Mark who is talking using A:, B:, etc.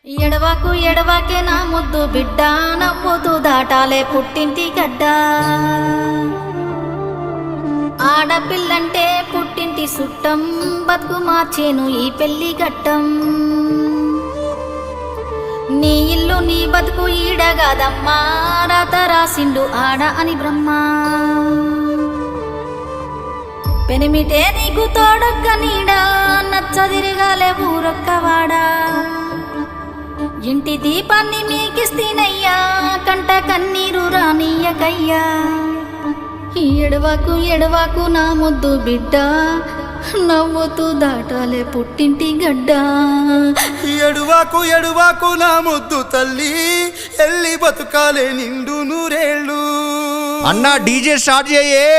A: ఎడవాకు ఎడవాకే నా ముద్దు బిడ్డ, నవ్వుతూ దాటాలే పుట్టింటి గడ్డ. ఆడపిల్లంటే పుట్టింటి సుట్టం, బతుకు మార్చేను ఈ పెళ్లి ఘట్టం. నీ ఇల్లు నీ బతుకు ఈడగాదమ్మా, రాత రాసిండు ఆడ అని బ్రహ్మ. పెనిమిటే నీకు తోడొక్క నీడా, నచ్చదిరగాలే ఊరొక్కవాడా. ఇంటి దీపాన్ని మీకిస్తీనయ్యా, కంట కన్నీరు రానియకయ్యా. ఎడవాకు ఎడవాకు నా ముద్దు బిడ్డ, నవ్వుతూ దాటాలే పుట్టింటి గడ్డ.
B: ఎడువాకు ఎడువాకు నా ముద్దు తల్లి, ఎల్లి బతుకాలే నిండు నూరేళ్ళు.
C: అన్నా డీజే స్టార్ట్ చేయే.